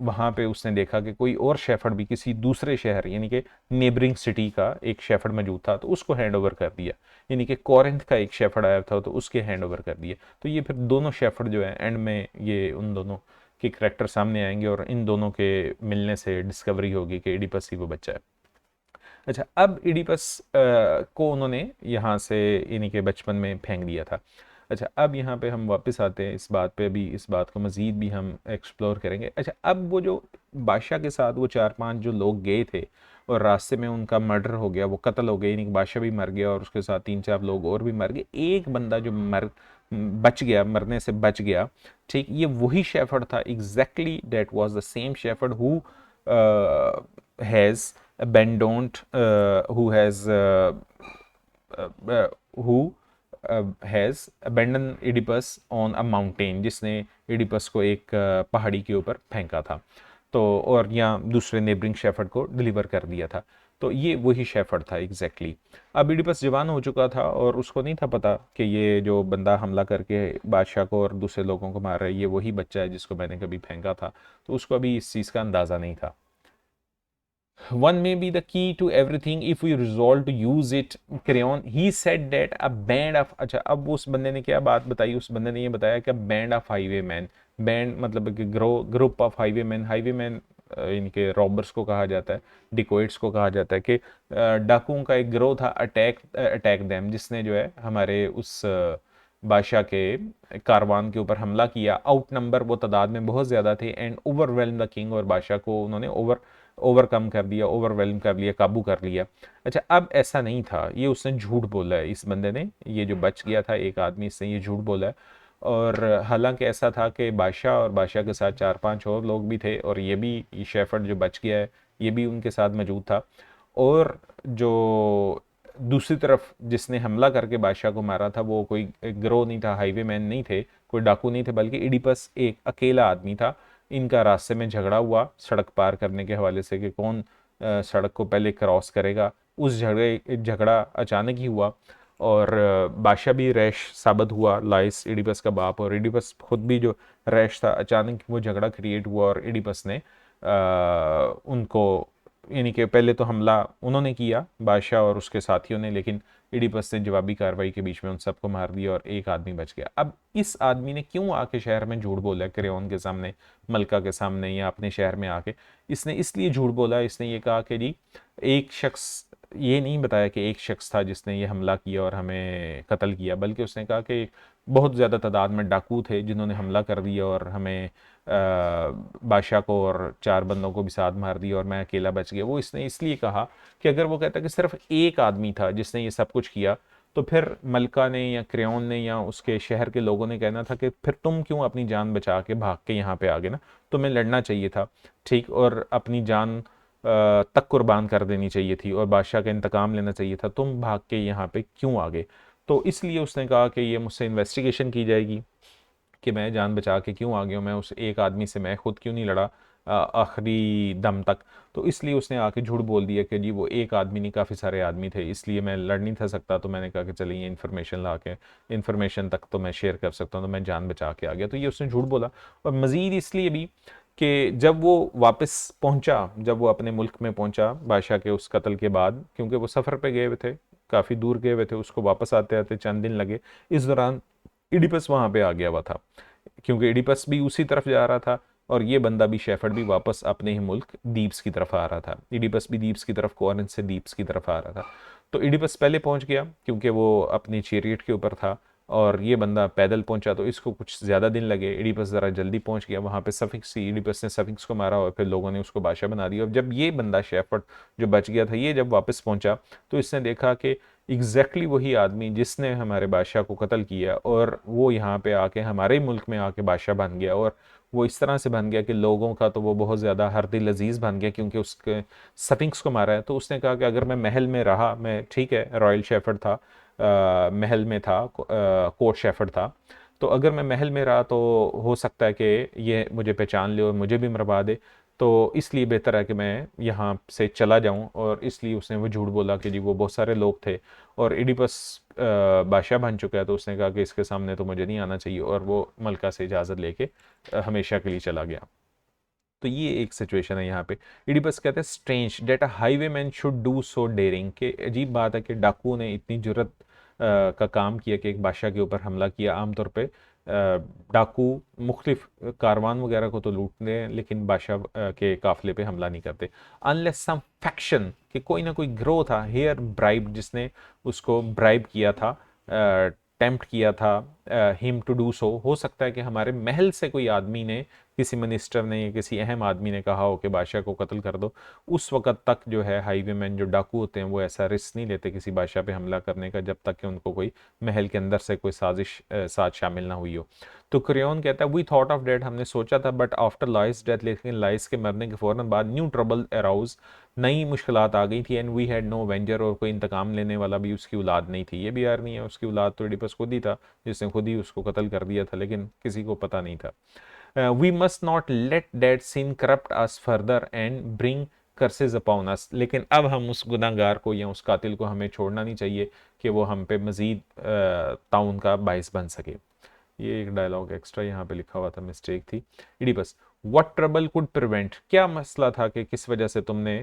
वहाँ पे उसने देखा कि कोई और शेफर्ड भी किसी दूसरे शहर यानी कि नेबरिंग सिटी का एक शेफर्ड मौजूद था, तो उसको हैंड ओवर कर दिया। यानी कि कोरिंथ का एक शेफर्ड आया था तो उसके हैंड ओवर कर दिया। तो ये फिर दोनों शेफर्ड जो है एंड में ये उन दोनों के करेक्टर सामने आएंगे और इन दोनों के मिलने से डिस्कवरी होगी कि इडिपस ही वो बच्चा है। अच्छा, अब इडिपस को उन्होंने यहाँ से यानी कि बचपन में फेंक दिया था। अच्छा, अब यहाँ पे हम वापस आते हैं इस बात पे, अभी इस बात को मज़ीद भी हम एक्सप्लोर करेंगे। अच्छा, अब वो जो बादशाह के साथ वो 4-5 जो लोग गए थे और रास्ते में उनका मर्डर हो गया, वो कत्ल हो गए, यानी कि बादशाह भी मर गया और उसके साथ 3-4 लोग और भी मर गए। एक बंदा जो बच गया, मरने से बच गया, ठीक, ये वही शेफर्ड था exactly, that was the same shepherd who has abandoned who has abandoned Oedipus on a mountain, जिसने एडिपस को एक पहाड़ी के ऊपर फेंका था, तो और यहाँ दूसरे नेबरिंग शेफर्ड को डिलीवर कर दिया था। तो ये वही शेफर्ड था एग्जैक्टली। अब एडिपस जवान हो चुका था और उसको नहीं था पता कि ये जो बंदा हमला करके बादशाह को और दूसरे लोगों को मार रहा है ये वही बच्चा है जिसको मैंने कभी फेंका था। तो उसको अभी इस चीज़ का अंदाज़ा नहीं था। One may be the key to everything if we resolve to use it। crayon he said that a band of, अच्छा अब उस बंदे ने क्या बात बताई, उस बंदे ने ये बताया कि band of highway man, band मतलब कि group of highway man, highway man इनके रॉबर्स को कहा जाता है, डिकोइट्स को कहा जाता है, कि डाकुओं का एक ग्रोह था, अटैक दैम, जिसने जो है हमारे उस बादशाह के कारवान के ऊपर हमला किया। आउट नंबर, वो तादाद में बहुत ज़्यादा थे, एंड ओवरवेल्म द किंग, और बादशाह को उन्होंने ओवरकम कर दिया, ओवरवेल्म कर लिया, काबू कर लिया। अच्छा, अब ऐसा नहीं था, ये उसने झूठ बोला है, इस बंदे ने, ये जो बच गया था एक आदमी, इसने ये झूठ बोला है। और हालांकि ऐसा था कि बादशाह और बादशाह के साथ 4-5 और लोग भी थे, और ये शेफर्ड जो बच गया है ये भी उनके साथ मौजूद था। और जो दूसरी तरफ जिसने हमला करके बादशाह को मारा था वो कोई गिरोह नहीं था, हाईवे मैन नहीं थे, कोई डाकू नहीं थे, बल्कि इडिपस एक अकेला आदमी था। इनका रास्ते में झगड़ा हुआ सड़क पार करने के हवाले से कि कौन सड़क को पहले क्रॉस करेगा। उस झगड़ा अचानक ही हुआ और बादशाह भी रैश साबित हुआ, लाइस इडिपस का बाप, और इडिपस खुद भी जो रैश था, अचानक वो झगड़ा क्रिएट हुआ और इडिपस ने उनको, यानी कि पहले तो हमला उन्होंने किया बादशाह और उसके साथियों ने, लेकिन इडिपस ने जवाबी कार्रवाई के बीच में उन सबको मार दिया और एक आदमी बच गया। अब इस आदमी ने क्यों आके शहर में झूठ बोला क्रेओन के सामने, मलका के सामने, या अपने शहर में आके? इसने इसलिए झूठ बोला, इसने ये कहा कि जी एक शख्स, ये नहीं बताया कि एक शख्स था जिसने ये हमला किया और हमें कत्ल किया, बल्कि उसने कहा कि बहुत ज़्यादा तादाद में डाकू थे जिन्होंने हमला कर दिया और हमें बादशाह को और 4 बंदों को भी साथ मार दिया और मैं अकेला बच गया। वो इसने इसलिए कहा कि अगर वो कहता कि सिर्फ एक आदमी था जिसने ये सब कुछ किया, तो फिर मलका ने या क्रेओन ने या उसके शहर के लोगों ने कहना था कि फिर तुम क्यों अपनी जान बचा के भाग के यहाँ पे आ गए ना, तुम्हें लड़ना चाहिए था, ठीक, और अपनी जान तक कुर्बान कर देनी चाहिए थी और बादशाह का इंतकाम लेना चाहिए था, तुम भाग के यहाँ पे क्यों आ गए? तो इसलिए उसने कहा कि ये मुझसे इन्वेस्टिगेशन की जाएगी कि मैं जान बचा के क्यों आ गया हूँ, मैं उस एक आदमी से मैं खुद क्यों नहीं लड़ा आखिरी दम तक। तो इसलिए उसने आके झूठ बोल दिया कि जी वो एक आदमी नहीं, काफ़ी सारे आदमी थे, इसलिए मैं लड़ नहीं था सकता। तो मैंने कहा कि चलिए इन्फॉर्मेशन ला के, इन्फॉर्मेशन तक तो मैं शेयर कर सकता हूँ, तो मैं जान बचा के आ गया। तो ये उसने झूठ बोला। और मज़ीद इसलिए भी कि जब वो वापस पहुंचा, जब वो अपने मुल्क में पहुंचा बादशाह के उस कत्ल के बाद, क्योंकि वो सफ़र पे गए हुए थे, काफ़ी दूर गए हुए थे, उसको वापस आते आते चंद दिन लगे। इस दौरान इडिपस वहाँ पे आ गया हुआ था, क्योंकि इडिपस भी उसी तरफ जा रहा था, और ये बंदा भी शेफर्ड भी वापस अपने ही मुल्क दीप्स की तरफ आ रहा था। इडिपस भी दीप्स की तरफ, कॉरिंथ से दीप्स की तरफ आ रहा था। तो इडिपस पहले पहुंच गया क्योंकि वो अपनी चैरियट के ऊपर था, और ये बंदा पैदल पहुंचा, तो इसको कुछ ज़्यादा दिन लगे। इडिपस ज़रा जल्दी पहुंच गया वहाँ पे। सफिक्स थी, इडिपस ने सफिक्स को मारा और फिर लोगों ने उसको बादशाह बना दिया। और जब ये बंदा शेफर्ड जो बच गया था, ये जब वापस पहुंचा तो इसने देखा कि एग्जैक्टली वही आदमी जिसने हमारे बादशाह को कत्ल किया, और वो यहाँ पे आके हमारे मुल्क में आके बादशाह बन गया। और वो इस तरह से बन गया कि लोगों का तो वो बहुत ज़्यादा हर दिल अजीज़ बन गया क्योंकि उसके सफिंक्स को मारा है। तो उसने कहा कि अगर मैं महल में रहा, मैं ठीक है रॉयल शेफर्ड था, महल में था, कोर्ट शेफर्ड था, तो अगर मैं महल में रहा तो हो सकता है कि ये मुझे पहचान ले और मुझे भी मरवा दे। तो इसलिए बेहतर है कि मैं यहाँ से चला जाऊँ। और इसलिए उसने वो झूठ बोला कि जी वो बहुत सारे लोग थे और इडिपस बादशाह बन चुका है। तो उसने कहा कि इसके सामने तो मुझे नहीं आना चाहिए, और वो मलका से इजाज़त लेके हमेशा के लिए चला गया। तो ये एक सिचुएशन है यहाँ पे। इडिपस कहते हैं strange that a highwayman should do so daring, कि अजीब बात है कि डाकू ने इतनी जुर्रत का काम किया कि एक बादशाह के ऊपर हमला किया। आमतौर पे डाकू मुख्तलिफ कारवान वगैरह को तो लूटते हैं लेकिन बादशाह के काफिले पे हमला नहीं करते। अनलेस सम फैक्शन, कि कोई ना कोई ग्रोह था, हेयर ब्राइब, जिसने उसको ब्राइब किया था, टेम्प्ट किया था हिम टू डू सो। हो सकता है कि हमारे महल से कोई आदमी ने, किसी मिनिस्टर ने या किसी अहम आदमी ने कहा हो कि बादशाह को कत्ल कर दो। उस वक़्त तक जो है हाईवेमैन जो डाकू होते हैं वो ऐसा रिस्क नहीं लेते किसी बादशाह पे हमला करने का जब तक कि उनको कोई महल के अंदर से कोई साजिश साथ शामिल ना हुई हो। तो क्रेयोन कहता है वी थॉट ऑफ डेट, हमने सोचा था, बट आफ्टर लाइस डेथ, लेकिन लाइस के मरने के फ़ौरन बाद न्यू ट्रबल अराउज, नई मुश्किलात आ गई थी। एंड वी हैड नो वेंजर, और कोई इंतकाम लेने वाला भी उसकी औलाद नहीं थी। ये भी यार नहीं है, उसकी औलाद तो इडिपस खुद ही था जिसने खुद ही उसको कत्ल कर दिया था, लेकिन किसी को पता नहीं था। We must not let that sin corrupt us further and bring curses upon us, लेकिन अब हम उस गुनाहगार को या उस कातिल को हमें छोड़ना नहीं चाहिए कि वो हम पे मज़ीद ताउन का बाइस बन सके। ये एक डायलॉग एक्स्ट्रा यहाँ पे लिखा हुआ था, मिस्टेक थी। Oedipus what trouble could prevent, क्या मसला था कि किस वजह से तुमने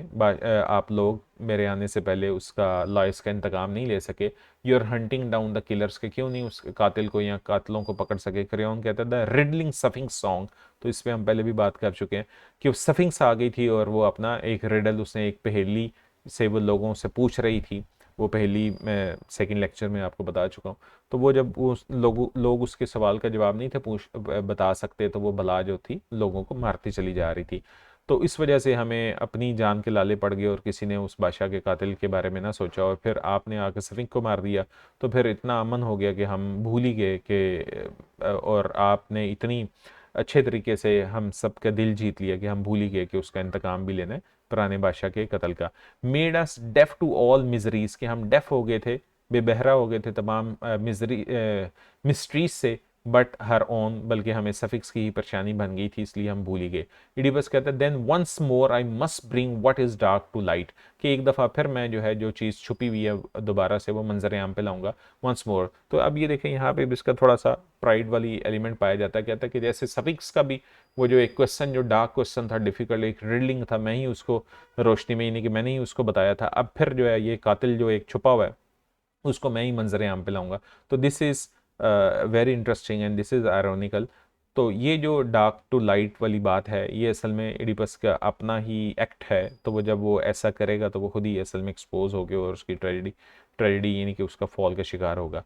आप लोग मेरे आने से पहले उसका लॉयस का इंतकाम नहीं ले सके। You are hunting down the killers, के क्यों नहीं उस कातिल को या कातिलों को पकड़ सके। क्रेयोन कहता है द रिडलिंग सफिंग सॉन्ग, तो इस पर हम पहले भी बात कर चुके हैं कि सफिंग्स आ गई थी और वो अपना एक रिडल, उसने एक पहेली से वो लोगों से पूछ रही थी। वो पहेली मैं सेकंड लेक्चर में आपको बता चुका हूँ। तो वो जब वो लोग उसके सवाल का जवाब नहीं थे बता सकते, तो वो बला जो थी लोगों को मारती चली जा रही थी। तो इस वजह से हमें अपनी जान के लाले पड़ गए और किसी ने उस बादशाह के कातिल के बारे में ना सोचा, और फिर आपने आके सफिंग को मार दिया। तो फिर इतना अमन हो गया कि हम भूल ही गए कि, और आपने इतनी अच्छे तरीके से हम सबका दिल जीत लिया कि हम भूल ही गए कि उसका इंतकाम भी लेना है पुराने बादशाह के कत्ल का। Made us deaf to all miseries, कि हम डेफ हो गए थे, बेबहरा हो गए थे तमाम मिस्ट्रीज से, बट हर ओन, बल्कि हमें सफिक्स की ही परेशानी बन गई थी इसलिए हम भूल ही गए। इडिपस कहता है then once more I must bring what is dark to light, कि एक दफ़ा फिर मैं जो है जो चीज़ छुपी हुई है दोबारा से वो मंजर आम पे लाऊंगा। वंस मोर, तो अब ये देखें यहाँ पे भी इसका थोड़ा सा प्राइड वाली एलिमेंट पाया जाता है। कहता है कि जैसे सफिक्स का भी वो जो एक क्वेश्चन, जो डार्क क्वेश्चन था, डिफिकल्ट एक रिडलिंग था, मैं ही उसको रोशनी में, यानी कि मैंने ही उसको बताया था, अब फिर जो है ये कातिल जो एक छुपा हुआ है उसको मैं ही मंजर आम पे लाऊंगा। तो this is very interesting and this is ironical. तो ये जो डार्क टू लाइट वाली बात है, ये असल में एडिपस का अपना ही एक्ट है। तो वो जब वो ऐसा करेगा तो वो खुद ही असल में एक्सपोज हो गया और उसकी ट्रेजेडी यानी कि उसका फॉल का शिकार होगा।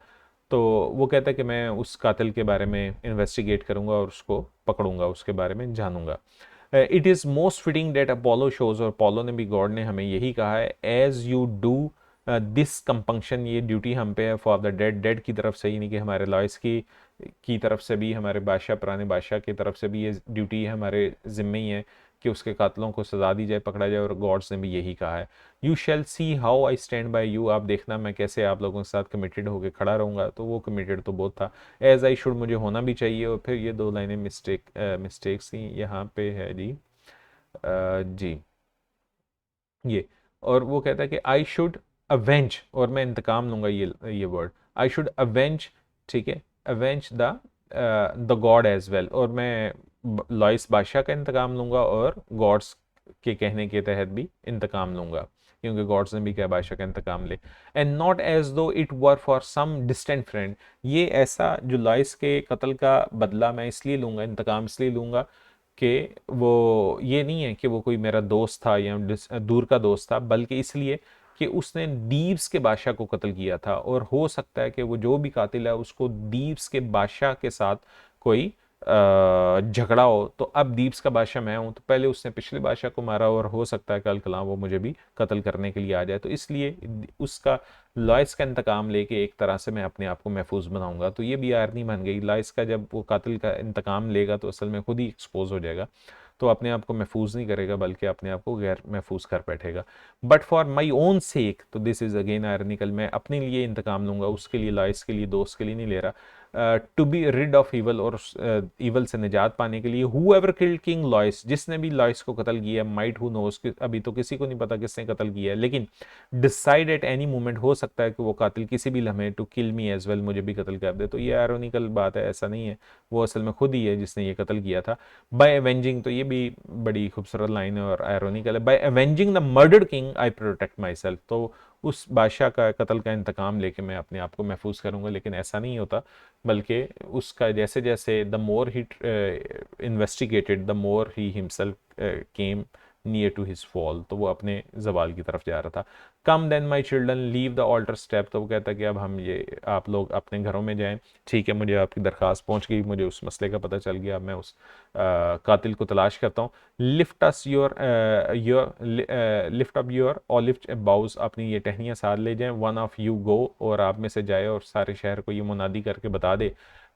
तो वो कहता है कि मैं उस कातिल के बारे में इन्वेस्टिगेट करूंगा और उसको पकड़ूंगा, उसके बारे में जानूंगा। It is most fitting that Apollo shows, और अपोलो ने भी, गॉड ने हमें यही कहा है, as you do this compunction, ये ड्यूटी हम पे है फॉर द डेड, डेड की तरफ से, यानी कि हमारे लॉयस की तरफ से भी, हमारे बादशाह पुराने बादशाह की तरफ से भी ये ड्यूटी है, हमारे ज़िम्मे ही है कि उसके कातलों को सजा दी जाए, पकड़ा जाए, और गॉड्स ने भी यही कहा है। You shall see how I stand by you, आप देखना मैं कैसे आप लोगों के साथ कमिटेड होकर खड़ा रहूँगा। तो वो कमिटेड तो बहुत था, एज आई शुड, मुझे होना भी चाहिए। और फिर ये दो लाइनें मिस्टेक्स थी यहाँ पे है जी। जी ये, और वो कहता है कि आई शुड अवेंज, और मैं इंतकाम लूंगा, ये वर्ड आई शुड अवेंज, ठीक है, avenge the god as well, और मैं लॉइस बादशाह का इंतकाम लूंगा और गॉड्स के कहने के तहत भी इंतकाम लूंगा, क्योंकि गॉड्स ने भी क्या बादशाह का इंतकाम ले। And not as though it were for some distant friend, ये ऐसा जो लॉइस के कत्ल का बदला मैं इसलिए लूंगा, इंतकाम इसलिए लूंगा कि वो ये नहीं है कि वो कोई मेरा दोस्त था या दूर का दोस्त था, बल्कि इसलिए कि उसने दीव्स के बादशाह को कत्ल किया था, और हो सकता है कि वो जो भी कातिल है उसको दीव्स के बादशाह के साथ कोई झगड़ा हो। तो अब दीव्स का बादशाह मैं हूं, तो पहले उसने पिछले बादशाह को मारा, और हो सकता है कल कला वो मुझे भी कत्ल करने के लिए आ जाए, तो इसलिए उसका लॉयस का इंतकाम लेके एक तरह से मैं अपने आप को महफूज बनाऊंगा। तो ये भी आयरनी बन गई, लॉयस का जब वो कातिल का इंतकाम लेगा तो असल में खुद ही एक्सपोज हो जाएगा, तो अपने आप को महफूज नहीं करेगा बल्कि अपने आप को गैर महफूज कर बैठेगा। बट फॉर माई ओन सेक, तो दिस इज अगेन आयरनिकल, मैं अपने लिए इंतकाम लूंगा, उसके लिए, लॉयस के लिए, दोस्त के लिए नहीं ले रहा। To be rid of evil, और ईवल से निजात पाने के लिए। Whoever killed king Laius, जिसने भी लॉयस को कत्ल किया, माइट हु नोस, अभी तो किसी को नहीं पता किसने कत्ल किया है, लेकिन डिसाइड एट एनी मोमेंट, हो सकता है कि वो कातिल किसी भी लम्हे to kill me as well, मुझे भी कत्ल कर दे। तो ये आयरोनिकल बात है, ऐसा नहीं है, वो असल में खुद ही है जिसने ये कत्ल किया था। बाय एवेंजिंग, तो ये भी बड़ी खूबसूरत लाइन है और आयरोनिकल है। By avenging the murdered king I protect myself, तो उस बादशाह का कत्ल का इंतकाम लेके मैं अपने आप को महफूज करूंगा, लेकिन ऐसा नहीं होता, बल्कि उसका जैसे जैसे the more he investigated the more he himself came near to his fall, तो वो अपने जवाल की तरफ जा रहा था। Come then my children leave the altar step, तो वो कहता है कि अब हम ये आप लोग अपने घरों में जाएं। ठीक है, मुझे आपकी दरख्वास्त पहुंच गई, मुझे उस मसले का पता चल गया, अब मैं उस कातिल को तलाश करता हूँ। Lift us your lift up your olive boughs, अपनी ये टहनियाँ साथ ले जाएं। वन ऑफ यू गो, और आप में से जाए और सारे शहर को ये मुनादी करके बता दे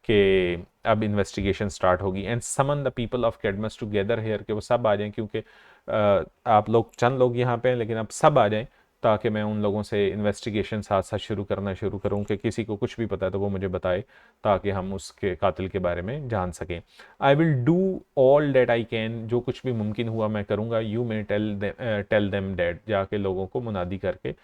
कि अब इन्वेस्टिगेशन स्टार्ट होगी। And summon the people of Cadmus together here, कि वो सब आ जाएं, क्योंकि आप लोग चंद लोग यहाँ पे हैं, लेकिन अब सब आ जाएं, ताकि मैं उन लोगों से इन्वेस्टिगेशन साथ साथ शुरू करूँ कि किसी को कुछ भी पता है तो वो मुझे बताए, ताकि हम उसके कातिल के बारे में जान सकें। I will do all that I can, जो कुछ भी मुमकिन हुआ मैं करूँगा। You may tell them that, जाके लोगों को मुनादी करके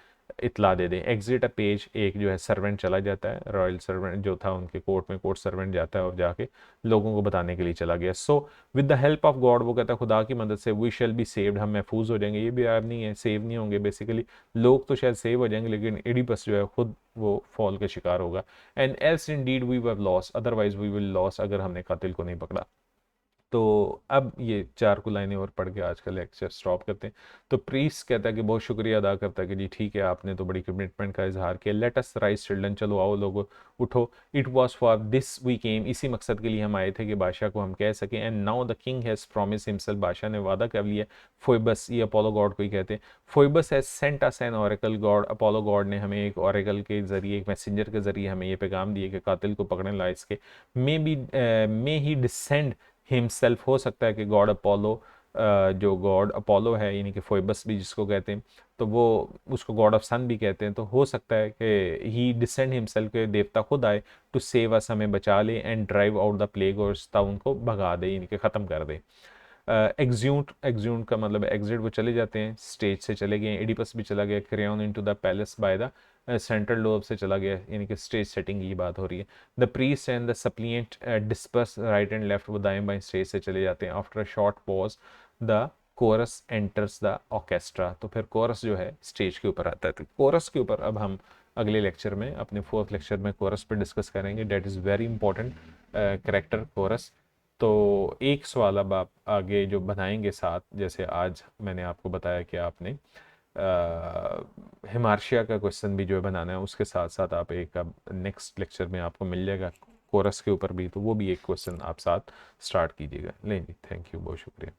इतला दे दें। एग्जिट अ पेज, एक जो है सर्वेंट चला जाता है, रॉयल सर्वेंट जो था उनके कोर्ट में, कोर्ट सर्वेंट जाता है और जाके लोगों को बताने के लिए चला गया। So with the help of God, वो कहता है खुदा की मदद से, वी शैल बी सेव्ड, हम महफूज हो जाएंगे। ये भी आयब नहीं है, सेव नहीं होंगे बेसिकली, लोग तो शायद सेव हो जाएंगे, लेकिन एडिपस जो है खुद वो फॉल का शिकार होगा। And else indeed we were lost, otherwise we will lost, अगर हमने कातिल को नहीं पकड़ा। तो अब ये चार को लाइनें और पढ़ के आज का लेक्चर स्टॉप करते हैं। तो प्रीस कहता है कि बहुत शुक्रिया अदा करता है कि जी ठीक है, आपने तो बड़ी कमिटमेंट का इजहार किया। लेट अस राइज चिल्ड्रन, चलो आओ लोगो उठो। It was for this we came, इसी मकसद के लिए हम आए थे कि बादशाह को हम कह सकें। And now the king has promise himself, बादशाह ने वादा कर लिया। फोइबस, ये अपोलो गॉड को ही कहते हैं। Phoebus has sent us an oracle, God Apollo God ने हमें एक ऑरेकल के जरिए, एक मैसेंजर के जरिए हमें ये पैगाम दिए कि कातिल को पकड़ने ला इसके। मे ही डिसेंड हिमसेल्फ, हो सकता है कि गॉड अपोलो, जो गॉड अपोलो है यानी कि फोइबस भी जिसको कहते हैं, तो वो उसको गॉड ऑफ सन भी कहते हैं, तो हो सकता है कि ही डिसेंड हिमसेल्फ, के देवता खुद आए टू सेव अस, हमें बचा ले। And drive out the plague, और उनको भगा दे यानी कि ख़त्म कर दे। एग्ज्यूट का मतलब एग्जिट, वो चले जाते हैं, स्टेज से चले गए। एडिपस भी चला गया। Crane into the palace by the central lobe से चला गया, यानी कि स्टेज सेटिंग की बात हो रही है। The priest and the suppliant disperse right and left, वो दाएं बाएं स्टेज से चले जाते हैं। After a short pause the chorus enters the orchestra, तो फिर कोरस जो है स्टेज के ऊपर आता है। तो कोरस के ऊपर अब हम अगले लेक्चर में, अपने 4th लेक्चर में कोरस पे डिस्कस करेंगे। That is very important character chorus. तो एक सवाल अब आप आगे जो बनाएंगे साथ, जैसे आज मैंने आपको बताया कि आपने हिमार्शिया का क्वेश्चन भी जो है बनाना है, उसके साथ साथ आप एक अब नेक्स्ट लेक्चर में आपको मिल जाएगा कोरस के ऊपर भी, तो वो भी एक क्वेश्चन आप साथ स्टार्ट कीजिएगा। लेंगे, थैंक यू, बहुत शुक्रिया।